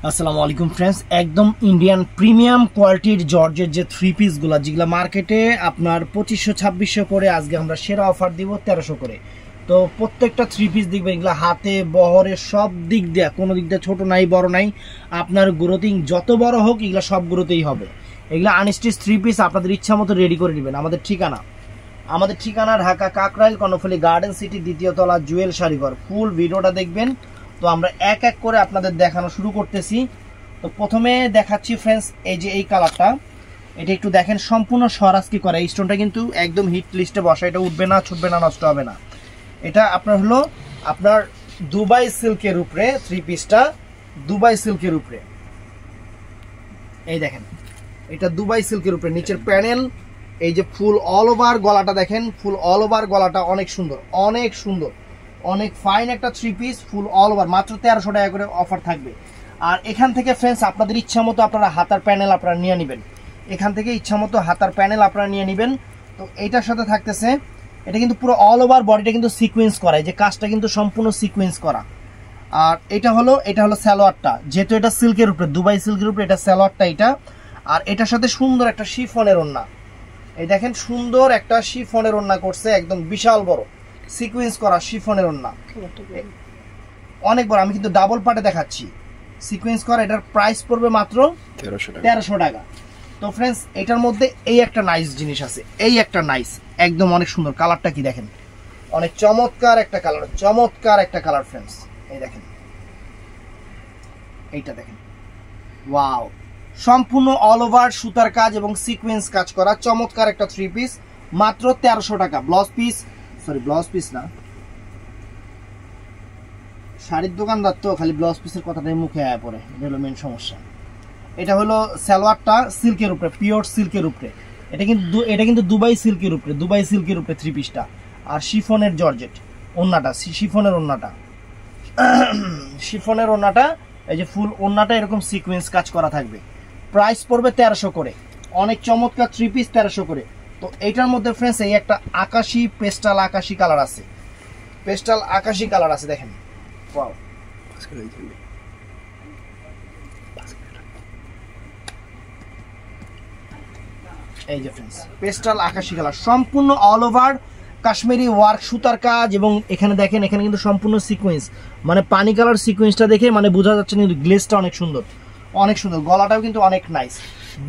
আসসালামু আলাইকুম ফ্রেন্ডস, একদম ইন্ডিয়ান প্রিমিয়াম কোয়ালিটির জর্জের যে থ্রি পিসগুলো যেগুলো মার্কেটে আপনার 2500-2600 করে, আজকে আমরা সেরা অফার দিব 1300 করে। তো প্রত্যেকটা থ্রি পিস দেখবেন এগুলো হাতে বহরে সব দিক দিয়ে, কোনো দিক দিয়ে ছোট নাই বড় নাই, আপনার গ্রোথিং যত বড় হোক এগুলো সব গ্রোথেই হবে। এগুলো আনস্টিচ থ্রি পিস আপনাদের ইচ্ছা মতো রেডি করে নেবেন। আমাদের ঠিকানা ঢাকা কাকরাইল কর্ণফুলী গার্ডেন সিটি, দ্বিতীয় তলা, জুয়েল শাড়িঘর। ফুল ভিডিওটা দেখবেন। তো আমরা এক এক করে আপনাদের দেখানো শুরু করতেছি। তো প্রথমে দেখাচ্ছি ফ্রেন্ডস, এই যে এই কালারটা, এটা একটু দেখেন, সম্পূর্ণ স্বরাজকি করা। এই স্টোনটা কিন্তু একদম হিট লিস্টে বসা, এটা উঠবে না, ছুটবে না, নষ্ট হবে না। এটা আপনার দুবাই সিল্কের উপরে থ্রি পিসটা, দুবাই সিল্কের উপরে, এই দেখেন এটা দুবাই সিল্কের উপরে, নিচের প্যানেল, এই যে ফুল অল ওভার গলাটা দেখেন, ফুল অল ওভার গলাটা অনেক সুন্দর, অনেক সুন্দর, অনেক ফাইন একটা থ্রি পিস, ফুল অল ওভার। মাত্র 1300 টাকা করে অফার থাকবে। আর এখান থেকে ফ্রেন্ডস আপনাদের ইচ্ছা মতো আপনারা হাতার প্যানেল আপনারা নিয়ে নেবেন, এখান থেকে ইচ্ছা মতো হাতার প্যানেল আপনারা নিয়ে নেবেন। তো এইটার সাথে থাকতেছে, এটা কিন্তু পুরো অল ওভার বডিটা কিন্তু সিকোয়েন্স করা, এই যে কাজটা কিন্তু সম্পূর্ণ সিকোয়েন্স করা। আর এটা হলো সালোয়ারটা, যেহেতু এটা সিল্কের উপরে, দুবাই সিল্কের উপরে, এটা সালোয়ারটা এটা। আর এটার সাথে সুন্দর একটা শিফনের ওড়না, এই দেখেন সুন্দর একটা শিফনের ওড়না করছে, একদম বিশাল বড় সিকোয়েন্স করা শিফনের ওড়না, অনেক বড়। আমি কিন্তু ডাবল পার্টে দেখাচ্ছি, সিকোয়েন্স করা। এটার প্রাইস পড়বে মাত্র 1300 টাকা। তো ফ্রেন্ডস এটার মধ্যে এই একটা নাইস জিনিস আছে, এই একটা নাইস, একদম অনেক সুন্দর কালারটা, কি দেখেন, অনেক চমৎকার একটা কালার, চমৎকার একটা কালার ফ্রেন্ডস। এই দেখেন, এইটা দেখেন, ওয়াও, সম্পূর্ণ অল ওভার সুতার কাজ এবং সিকোয়েন্স কাজ করা চমৎকার একটা থ্রি পিস, মাত্র 1300 টাকা। ব্লাউজ পিস না, শাড়ির দোকানদার তো খালি ব্লাউজ পিসের কথাটাই মুখে আয়া পড়ে, এটা হলো মেন সমস্যা। এটা হলো সালোয়ারটা সিল্কের উপরে, পিওর সিল্কের উপরে, এটা কিন্তু দুবাই সিল্কের উপরে থ্রি পিসটা। আর শিফনের জর্জেট ওন্নাটা, শিফনের ওন্নাটা, এই যে ফুল ওন্নাটা এরকম সিকোয়েন্স কাজ করা থাকবে। প্রাইস পড়বে 1300 করে, অনেক চমৎকার থ্রি পিস, 1300 করে। তো এইটার মধ্যে ফ্রেন্ডস এই একটা পেস্টাল আকাশি কালার আছে, দেখেন, ওয়াও, এই যে ফ্রেন্ডস পেস্টাল আকাশি কালার, সম্পূর্ণ অল ওভার কাশ্মীরি ওয়ার্ক সুতার কাজ। এবং এখানে দেখেন, এখানে কিন্তু সম্পূর্ণ সিকোয়েন্স, মানে পানি কালার সিকোয়েন্সটা দেখে মানে বোঝা যাচ্ছে কিন্তু গ্লেজটা অনেক সুন্দর, অনেক সুন্দর। গলাটাও কিন্তু অনেক নাইস,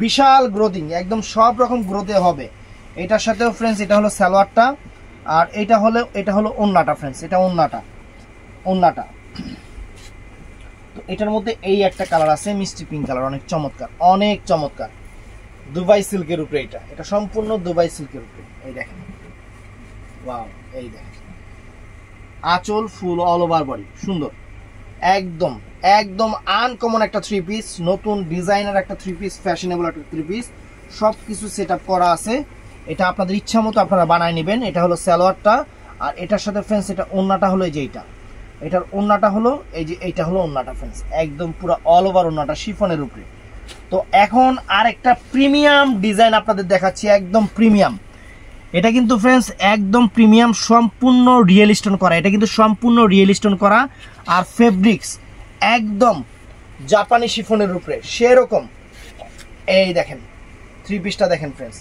বিশাল গ্রোথিং, একদম সব রকম গ্রোথে হবে। এটার সাথেও ফ্রেন্ডস এটা হলো সালোয়ারটা, আর এটা হলো ওন্নাটা ফ্রেন্ডস, এটা ওন্নাটা। তো এটার মধ্যে এই একটা কালার আছে, মিষ্টি পিঙ্ক কালার, অনেক চমৎকার দুবাই সিল্কের উপরে। এটা সম্পূর্ণ দুবাই সিল্কের উপরে, এই দেখেন, ওয়াও, এই দেখেন আঁচল ফুল অল ওভার বডি, সুন্দর, একদম আনকমন একটা থ্রি পিস, নতুন ডিজাইনার একটা থ্রি পিস, ফ্যাশনেবল একটা থ্রি পিস, সবকিছু সেট আপ করা আছে। এটা আপনাদের ইচ্ছা মতো আপনারা বানায় নেবেন। এটা হলো সালোয়ারটা, আর এটার সাথে ফ্রেন্ডস এটা ওন্নাটা হলো এই যে এটার ওন্নাটা হলো এই যে এইটা হলো ওন্নাটা ফ্রেন্ডস, একদম পুরো অল ওভার ওন্নাটা শিফনের উপরে। তো এখন আরেকটা প্রিমিয়াম ডিজাইন আপনাদের দেখাচ্ছি, একদম প্রিমিয়াম। এটা কিন্তু ফ্রেন্ডস একদম প্রিমিয়াম, সম্পূর্ণ রিয়েল স্টোন করা, এটা কিন্তু সম্পূর্ণ রিয়েল স্টোন করা। আর ফেব্রিক্স একদম জাপানি শিফনের উপরে সেরকম। এই দেখেন থ্রি পিসটা দেখেন ফ্রেন্ডস,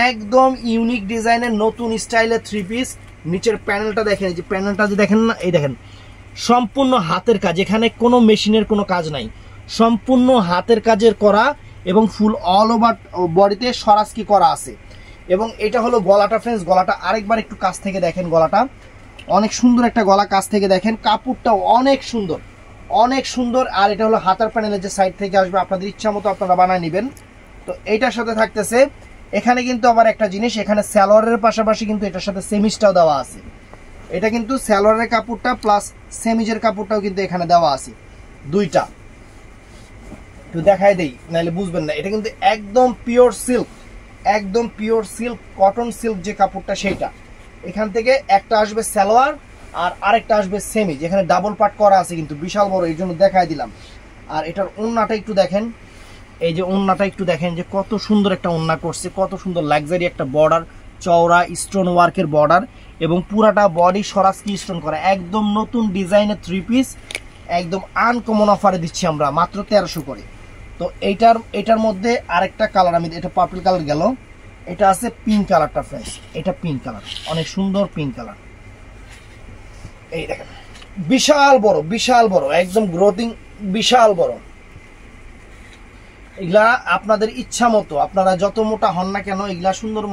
একদম ইউনিক ডিজাইনের নতুন স্টাইলের থ্রি পিস। নিচের প্যানেলটা দেখেন, এই যে প্যানেলটা যে দেখেন না, এই দেখেন সম্পূর্ণ হাতের কাজ, এখানে কোনো মেশিনের কোনো কাজ নাই, সম্পূর্ণ হাতের কাজের করা এবং ফুল অল ওভার বডিতে স্বরাজকি করা আছে। এবং এটা হলো গলাটা ফ্রেন্ডস, গলাটা আরেকবার একটু কাছ থেকে দেখেন, গলাটা অনেক সুন্দর একটা গলা, কাছ থেকে দেখেন, কাপড়টাও অনেক সুন্দর। আর এটা হলো হাতার প্যানেলের যে সাইড থেকে আসবে, আপনাদের ইচ্ছা মতো আপনারা বানায় নেবেন। তো এইটার সাথে থাকতেছে এখানে কিন্তু আবার একটা জিনিস, এখানে সালোয়ারের পাশাপাশি কিন্তু এটার সাথে সেমিজটাও দেওয়া আছে। এটা কিন্তু সালোয়ারের কাপড়টা প্লাস সেমিজের কাপড়টাও কিন্তু এখানে দেওয়া আছে, দুইটা। একটু দেখাই দেই নাহলে বুঝবেন না। এটা কিন্তু একদম পিওর সিল্ক, কটন সিল্ক যে কাপড়টা, সেইটা। এখান থেকে একটা আসবে সালোয়ার আর আরেকটা আসবে সেমিজ, এখানে ডাবল পার্ট করা আছে কিন্তু বিশাল বড়, এই জন্য দেখাই দিলাম। আর এটার ওন্নাটা একটু দেখেন, এই যে ওন্নাটা একটু দেখেন যে কত সুন্দর একটা ওন্না করছে, কত সুন্দর লাক্সারি একটা বর্ডার, চওড়া স্টোন ওয়ার্কের বর্ডার, এবং পুরাটা বডি স্বরাজকি স্টোন করা, একদম নতুন ডিজাইনের থ্রি পিস, একদম আনকমন অফারে দিচ্ছি আমরা মাত্র 1300 করে। তো এটার মধ্যে আরেকটা কালার, আমি এটা পার্পল কালার গেল, এটা আছে পিঙ্ক কালারটা ফ্রেন্ডস, এটা পিঙ্ক কালার, অনেক সুন্দর পিঙ্ক কালার। এই দেখেন বিশাল বড় একদম গ্রোথিং, বিশাল বড়। এগুলা আপনাদের ইচ্ছা মতো, আপনারা যত মোটা হন না কেন এগুলা সুন্দর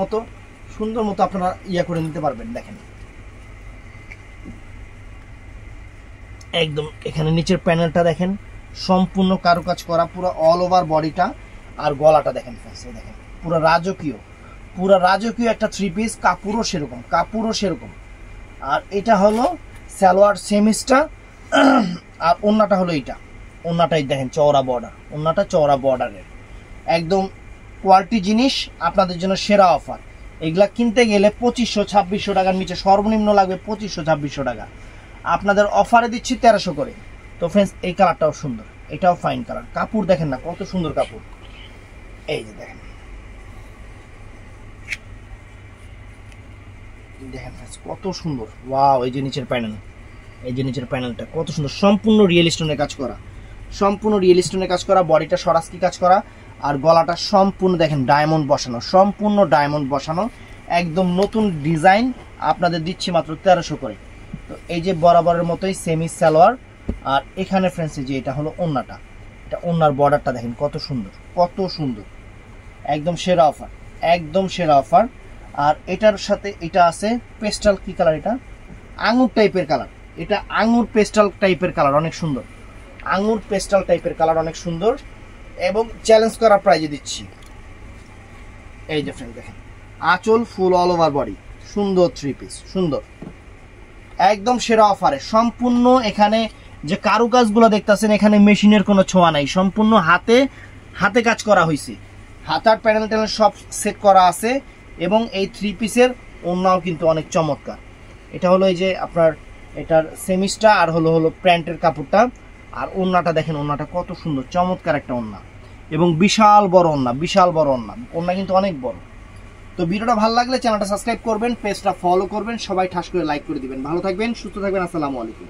মতো আপনারা ইয়া করে নিতে পারবেন। দেখেন একদম এখানে নিচের প্যানেলটা দেখেন সম্পূর্ণ কারুকাজ করা, পুরো অল ওভার বডিটা। আর গলাটা দেখেন দেখেন পুরো রাজকীয় একটা 3 পিস, কাপড়ও সেরকম। আর এটা হলো সালোয়ার সেমিসটা, আর ওন্নাটা হলো এইটা, ওন্নাটাই দেখেন চওড়া বর্ডার, ওন্নাটা চওড়া বর্ডারের একদম কোয়ালিটি জিনিস, আপনাদের জন্য সেরা অফার। এগুলা কিনতে গেলে 2500-2600 টাকার নিচে সর্বনিম্ন লাগবে, 2500-2600 টাকা। আপনাদের অফারে দিচ্ছি 1300 করে। তো ফ্রেন্ডস এই কালারটাও সুন্দর, এটাও ফাইন কালার। কাপড় দেখেন না কত সুন্দর কাপড়, এই যে দেখেন ফ্রেন্ডস কত সুন্দর, ওয়াও। এই যে নিচের প্যানেলটা কত সুন্দর, সম্পূর্ণ রিয়েল স্টোনের কাজ করা, বডিটা সরাসরি কাজ করা। আর গলাটা সম্পূর্ণ দেখেন ডায়মন্ড বসানো, একদম নতুন ডিজাইন। আপনাদের দিচ্ছি মাত্র 1300 করে। তো এই যে বরাবরের মতোই সেমি সালোয়ার। আর এখানে ফ্রেন্ডস যে এটা হলো ওন্নাটা, এটা ওন্নার বর্ডারটা দেখেন কত সুন্দর, একদম সেরা অফার। আর এটার সাথে এটা আছে পেস্টাল, কি কালার এটা, আঙুর টাইপের কালার, এটা আঙুর পেস্টাল টাইপের কালার, অনেক সুন্দর, আঙুর পেস্টাল টাইপের কালার, অনেক সুন্দর এবং চ্যালেঞ্জ করা প্রাইজে দিচ্ছি। এই যে ফ্রেন্ড দেখেন আঁচল ফুল অল ওভার বডি, সুন্দর 3 পিস, সুন্দর একদম সেরা অফারে সম্পূর্ণ। এখানে যে কারুকাজগুলো দেখতেছেন এখানে মেশিনের কোনো ছোঁয়া নাই, সম্পূর্ণ হাতে কাজ করা হয়েছে, হাতার প্যানেল সব সেট করা আছে। এবং এই 3 পিসের ওন্নাও কিন্তু অনেক চমৎকার। এটা হলো এই যে আপনার এটার সেমিসটা, আর হলো প্যান্টের কাপড়টা। আর ওন্নাটা দেখেন, ওন্নাটা কত সুন্দর, চমৎকার একটা ওন্না এবং বিশাল বড় ওন্না কিন্তু অনেক বড়। তো ভিডিওটা ভালো লাগলে চ্যানেলটা সাবস্ক্রাইব করবেন, পেজটা ফলো করবেন, সবাই ঠাস করে লাইক করে দিবেন। ভালো থাকবেন, সুস্থ থাকবেন, আসসালামু আলাইকুম।